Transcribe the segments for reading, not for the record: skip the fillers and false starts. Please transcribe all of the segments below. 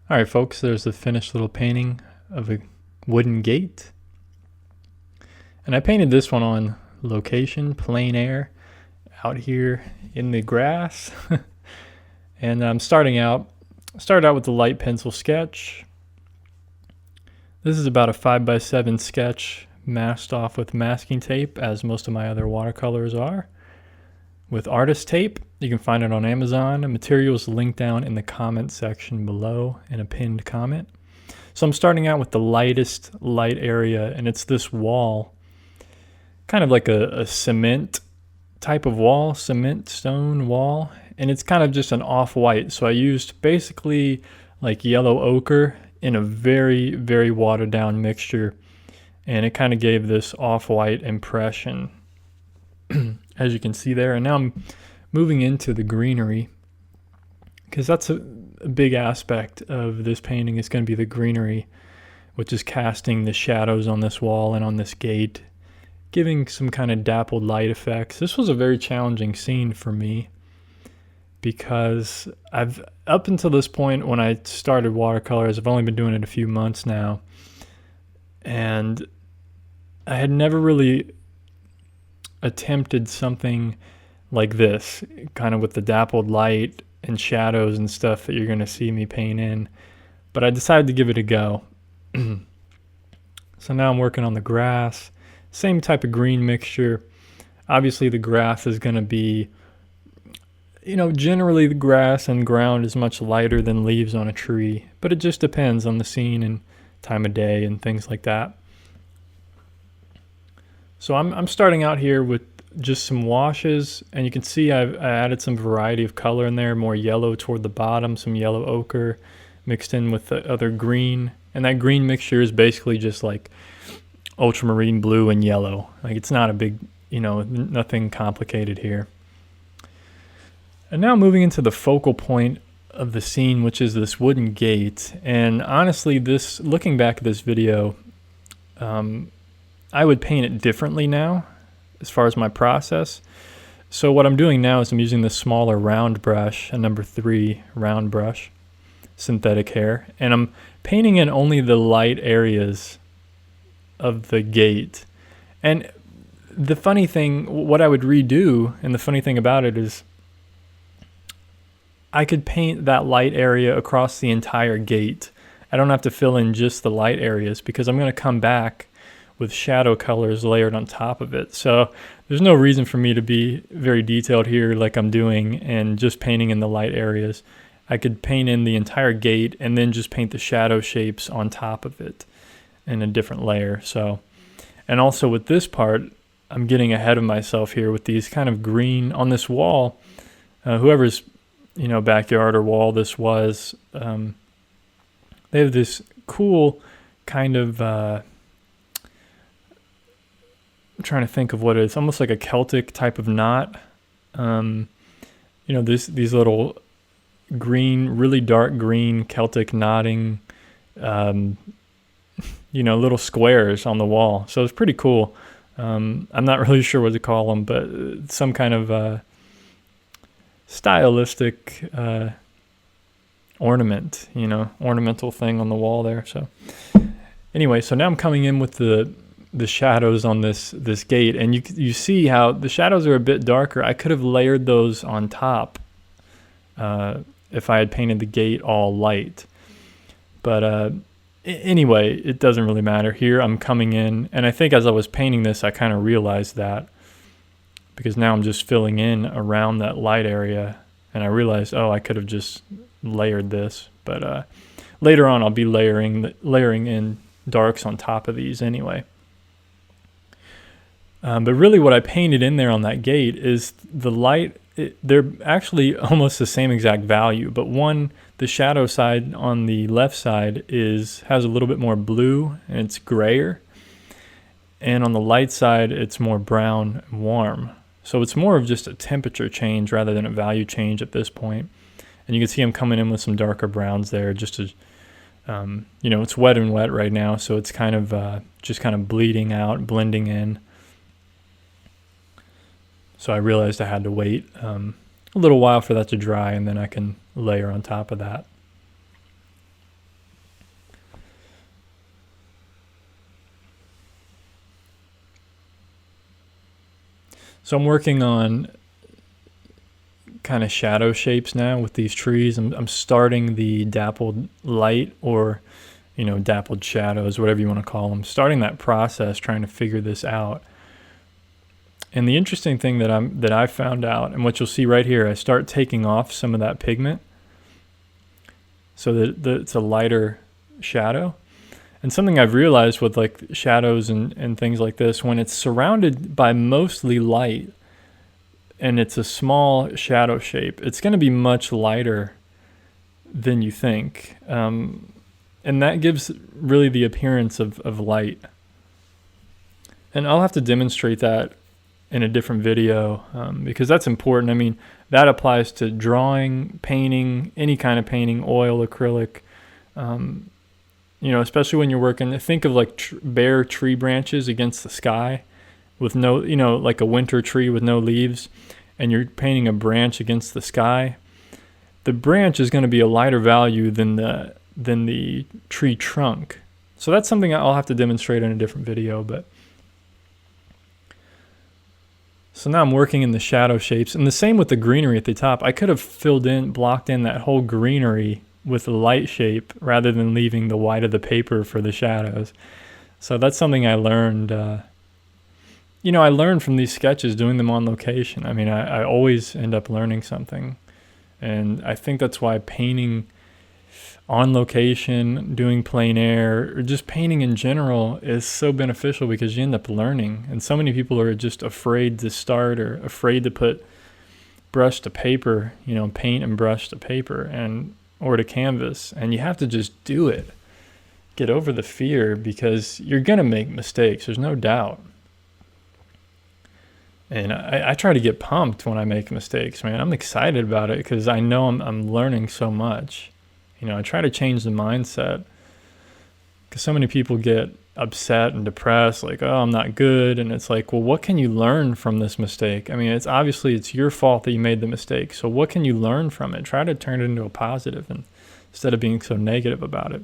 All right, folks, there's the finished little painting of a wooden gate. And I painted this one on location, plein air, out here in the grass. And I'm started out with the light pencil sketch. This is about a 5x7 sketch masked off with masking tape, as most of my other watercolors are. With artist tape, you can find it on Amazon. The material is linked down in the comment section below in a pinned comment. So I'm starting out with the lightest light area, and it's this wall, kind of like a cement type of wall, cement stone wall, and it's kind of just an off-white. So I used basically like yellow ochre in a very, very watered down mixture, and it kind of gave this off-white impression as you can see there. And now I'm moving into the greenery, because that's a big aspect of this painting is going to be the greenery, which is casting the shadows on this wall and on this gate, giving some kind of dappled light effects. This was a very challenging scene for me, because up until this point when I started watercolors, I've only been doing it a few months now, and I had never really attempted something like this, kind of with the dappled light and shadows and stuff that you're going to see me paint in, but I decided to give it a go. So now I'm working on the grass, same type of green mixture. Obviously the grass is going to be, generally the grass and ground is much lighter than leaves on a tree, but it just depends on the scene and time of day and things like that. So I'm starting out here with just some washes, and you can see I added some variety of color in there, more yellow toward the bottom, some yellow ochre mixed in with the other green. And that green mixture is basically just like ultramarine blue and yellow. Like, it's not a big, nothing complicated here. And now moving into the focal point of the scene, which is this wooden gate. And honestly, looking back at this video, I would paint it differently now as far as my process. So what I'm doing now is I'm using this smaller round brush, a number 3 round brush, synthetic hair, and I'm painting in only the light areas of the gate. And the funny thing, what I would redo, and the funny thing about it is I could paint that light area across the entire gate. I don't have to fill in just the light areas, because I'm going to come back with shadow colors layered on top of it. So there's no reason for me to be very detailed here like I'm doing and just painting in the light areas. I could paint in the entire gate and then just paint the shadow shapes on top of it in a different layer. So, and also with this part, I'm getting ahead of myself here with these kind of green on this wall. Whoever's backyard or wall this was, they have this cool kind of I'm trying to think of what it is, almost like a Celtic type of knot. These little green, really dark green Celtic knotting, little squares on the wall. So it's pretty cool. I'm not really sure what to call them, but some kind of stylistic ornament, ornamental thing on the wall there. So anyway, so now I'm coming in with the shadows on this gate, and you see how the shadows are a bit darker. I could have layered those on top if I had painted the gate all light, but anyway, it doesn't really matter. Here I'm coming in, and I think as I was painting this I kind of realized that, because now I'm just filling in around that light area, and I realized, I could have just layered this, but later on I'll be layering in darks on top of these anyway. But really what I painted in there on that gate is the light. They're actually almost the same exact value, but the shadow side on the left side has a little bit more blue and it's grayer, and on the light side it's more brown and warm. So it's more of just a temperature change rather than a value change at this point. And you can see I'm coming in with some darker browns there, just to it's wet and wet right now, so it's kind of just kind of bleeding out, blending in. So I realized I had to wait a little while for that to dry, and then I can layer on top of that. So I'm working on kind of shadow shapes now with these trees. I'm starting the dappled light, or dappled shadows, whatever you want to call them. Starting that process, trying to figure this out. And the interesting thing that I found out, and what you'll see right here, I start taking off some of that pigment so that it's a lighter shadow. And something I've realized with like shadows and things like this, when it's surrounded by mostly light and it's a small shadow shape, it's going to be much lighter than you think. And that gives really the appearance of light. And I'll have to demonstrate that in a different video, because that's important. I mean, that applies to drawing, painting, any kind of painting, oil, acrylic, especially when you're working. Think of like bare tree branches against the sky with no, like a winter tree with no leaves, and you're painting a branch against the sky. The branch is going to be a lighter value than the tree trunk. So that's something I'll have to demonstrate in a different video. But so now I'm working in the shadow shapes, and the same with the greenery at the top. I could have blocked in that whole greenery with a light shape rather than leaving the white of the paper for the shadows. So that's something I learned. I learned from these sketches, doing them on location. I mean, I always end up learning something. And I think that's why painting on location, doing plein air, or just painting in general is so beneficial, because you end up learning. And so many people are just afraid to start, or afraid to put brush to paper, paint and brush to paper or to canvas. And you have to just do it. Get over the fear, because you're going to make mistakes. There's no doubt. And I try to get pumped when I make mistakes, man. I'm excited about it because I know I'm learning so much. I try to change the mindset, because so many people get upset and depressed, like, oh, I'm not good. And it's like, well, what can you learn from this mistake? I mean, it's your fault that you made the mistake. So what can you learn from it? Try to turn it into a positive, and instead of being so negative about it.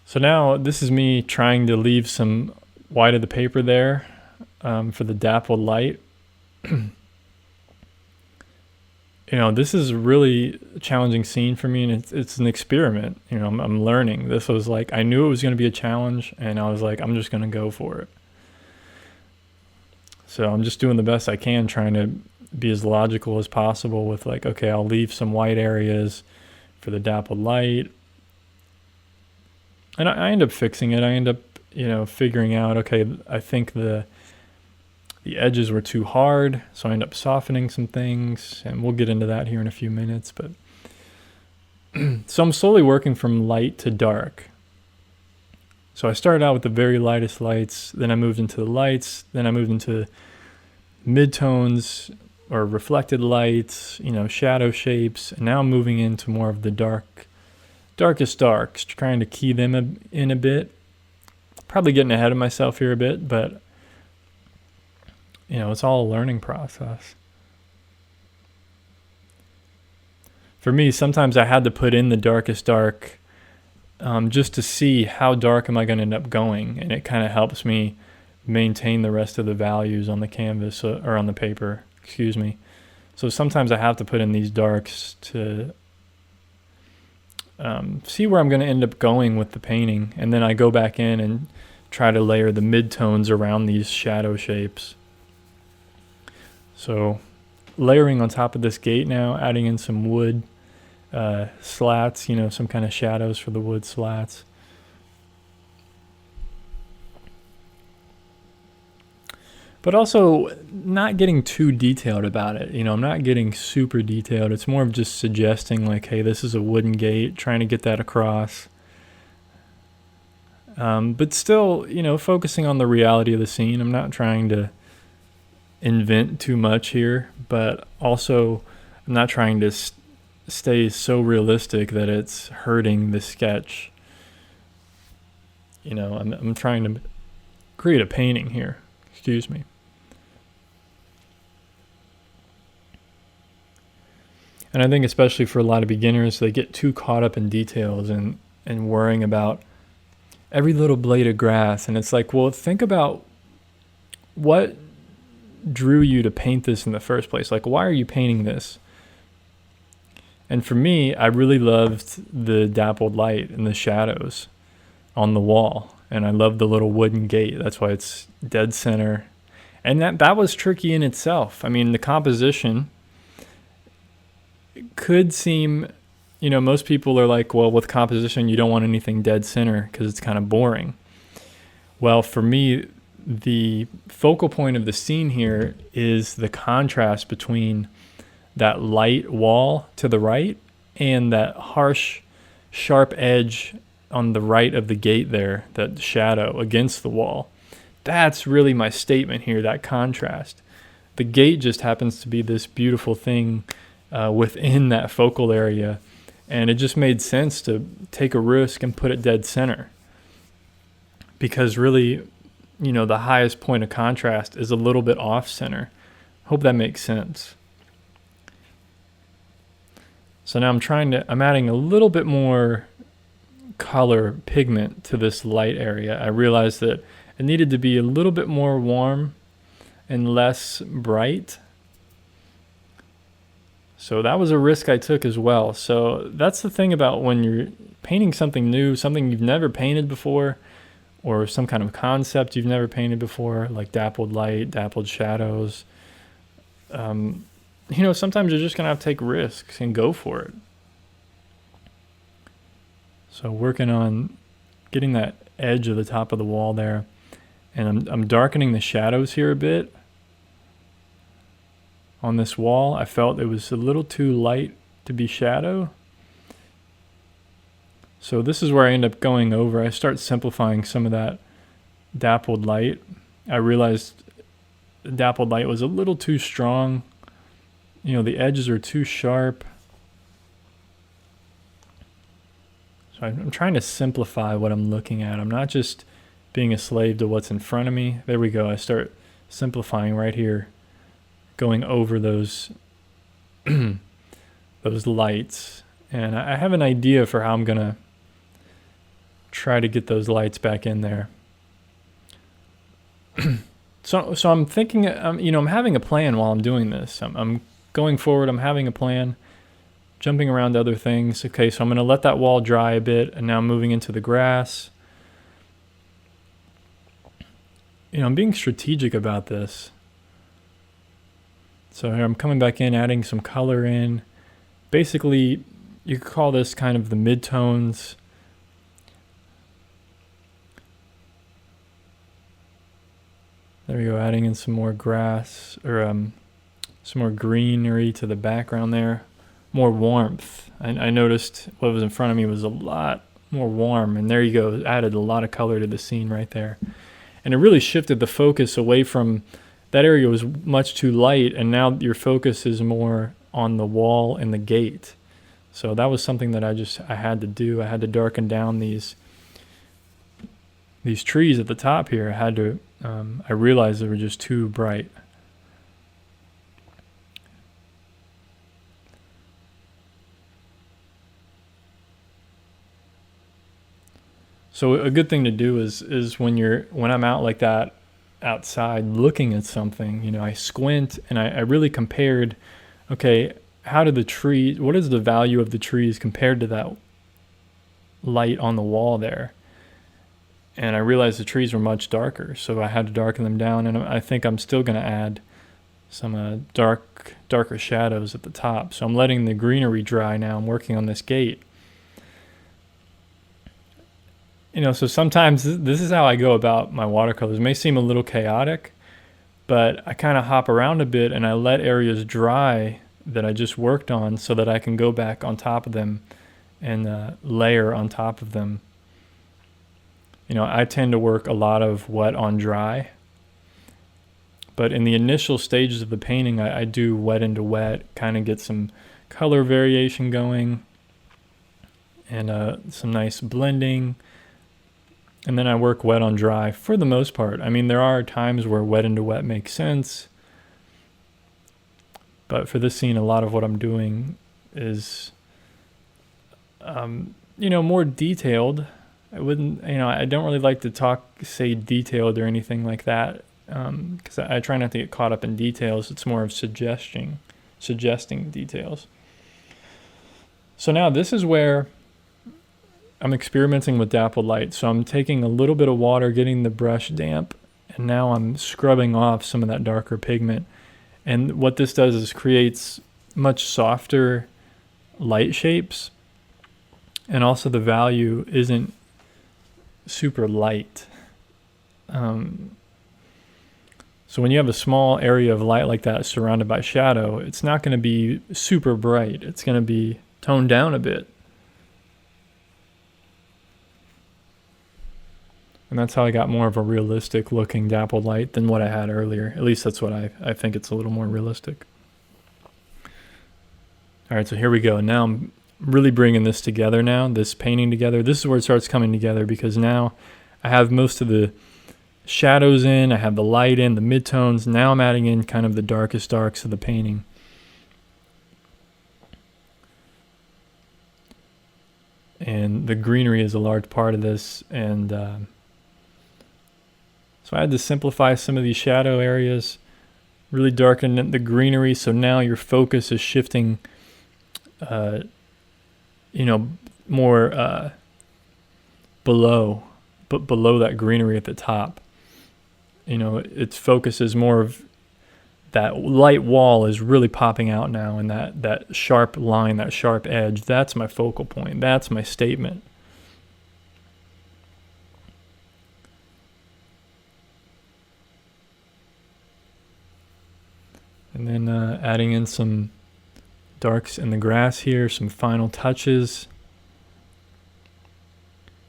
So now this is me trying to leave some white of the paper there for the dappled light. This is really a challenging scene for me, and it's an experiment. I'm learning. This was like, I knew it was going to be a challenge, and I was like, I'm just going to go for it. So I'm just doing the best I can, trying to be as logical as possible with like, okay, I'll leave some white areas for the dappled light. And I end up fixing it. I end up, figuring out, okay, I think the edges were too hard, so I end up softening some things, and we'll get into that here in a few minutes. But so I'm slowly working from light to dark. So I started out with the very lightest lights, then I moved into the lights, then I moved into midtones or reflected lights, shadow shapes, and now I'm moving into more of the darkest darks, trying to key them in a bit. Probably getting ahead of myself here a bit, but it's all a learning process. For me, sometimes I had to put in the darkest dark just to see how dark am I going to end up going, and it kind of helps me maintain the rest of the values on the canvas, or on the paper, excuse me. So sometimes I have to put in these darks to see where I'm going to end up going with the painting, and then I go back in and try to layer the midtones around these shadow shapes. So layering on top of this gate now, adding in some wood slats, some kind of shadows for the wood slats. But also not getting too detailed about it. I'm not getting super detailed. It's more of just suggesting like, hey, this is a wooden gate, trying to get that across. But still, focusing on the reality of the scene. I'm not trying to invent too much here, but also I'm not trying to stay so realistic that it's hurting the sketch. I'm trying to create a painting here. Excuse me. And I think especially for a lot of beginners, they get too caught up in details and worrying about every little blade of grass. And it's like, well, think about what drew you to paint this in the first place? Like, why are you painting this? And for me, I really loved the dappled light and the shadows on the wall. And I love the little wooden gate. That's why it's dead center. And that was tricky in itself. I mean, the composition could seem, most people are like, well, with composition, you don't want anything dead center because it's kind of boring. Well, for me, the focal point of the scene here is the contrast between that light wall to the right and that harsh, sharp edge on the right of the gate there, that shadow against the wall. That's really my statement here, that contrast. The gate just happens to be this beautiful thing within that focal area, and it just made sense to take a risk and put it dead center. Because really, the highest point of contrast is a little bit off center. Hope that makes sense. So now I'm adding a little bit more color pigment to this light area. I realized that it needed to be a little bit more warm and less bright. So that was a risk I took as well. So that's the thing about when you're painting something new, something you've never painted before, or some kind of concept you've never painted before, like dappled light, dappled shadows. Sometimes you're just going to have to take risks and go for it. So working on getting that edge of the top of the wall there. And I'm darkening the shadows here a bit. On this wall, I felt it was a little too light to be shadow. So this is where I end up going over. I start simplifying some of that dappled light. I realized the dappled light was a little too strong. The edges are too sharp. So I'm trying to simplify what I'm looking at. I'm not just being a slave to what's in front of me. There we go. I start simplifying right here, going over those those lights. And I have an idea for how I'm going to try to get those lights back in there. So I'm thinking, I'm having a plan while I'm doing this. I'm going forward. I'm having a plan, jumping around to other things. Okay, so I'm going to let that wall dry a bit, and now I'm moving into the grass. I'm being strategic about this. So here I'm coming back in, adding some color in. Basically, you could call this kind of the midtones. There we go, adding in some more grass, or some more greenery to the background there. More warmth. I noticed what was in front of me was a lot more warm, and there you go, added a lot of color to the scene right there. And it really shifted the focus away from, that area was much too light, and now your focus is more on the wall and the gate. So that was something that I had to do. I had to darken down these trees at the top here. I realized they were just too bright. So a good thing to do is when I'm out like that outside looking at something, I squint and I really compared, okay, what is the value of the trees compared to that light on the wall there? And I realized the trees were much darker, so I had to darken them down, and I think I'm still going to add some darker shadows at the top. So I'm letting the greenery dry now. I'm working on this gate. So sometimes this is how I go about my watercolors. It may seem a little chaotic, but I kind of hop around a bit and I let areas dry that I just worked on so that I can go back on top of them and layer on top of them. I tend to work a lot of wet on dry, but in the initial stages of the painting, I do wet into wet, kind of get some color variation going and some nice blending. And then I work wet on dry for the most part. I mean, there are times where wet into wet makes sense. But for this scene, a lot of what I'm doing is, more detailed. I don't really like to say detailed or anything like that because I try not to get caught up in details. It's more of suggesting details. So now this is where I'm experimenting with dappled light. So I'm taking a little bit of water, getting the brush damp, and now I'm scrubbing off some of that darker pigment. And what this does is creates much softer light shapes, and also the value isn't super light. So when you have a small area of light like that surrounded by shadow, it's not going to be super bright. It's going to be toned down a bit. And that's how I got more of a realistic looking dappled light than what I had earlier. At least that's what I think it's a little more realistic. All right, so here we go. Now I'm really bringing this together now, this painting together. This is where it starts coming together, because now I have most of the shadows in, I have the light in, the midtones. Now I'm adding in kind of the darkest darks of the painting. And the greenery is a large part of this, and so I had to simplify some of these shadow areas, really darken the greenery, so now your focus is shifting, more below that greenery at the top. Its focus is more of that light wall is really popping out now, and that sharp line, that sharp edge, that's my focal point. That's my statement. And then adding in some darks in the grass here, some final touches.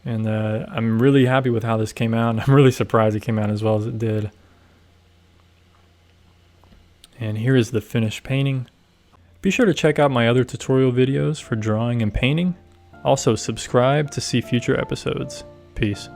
And I'm really happy with how this came out. And I'm really surprised it came out as well as it did. And here is the finished painting. Be sure to check out my other tutorial videos for drawing and painting. Also subscribe to see future episodes. Peace.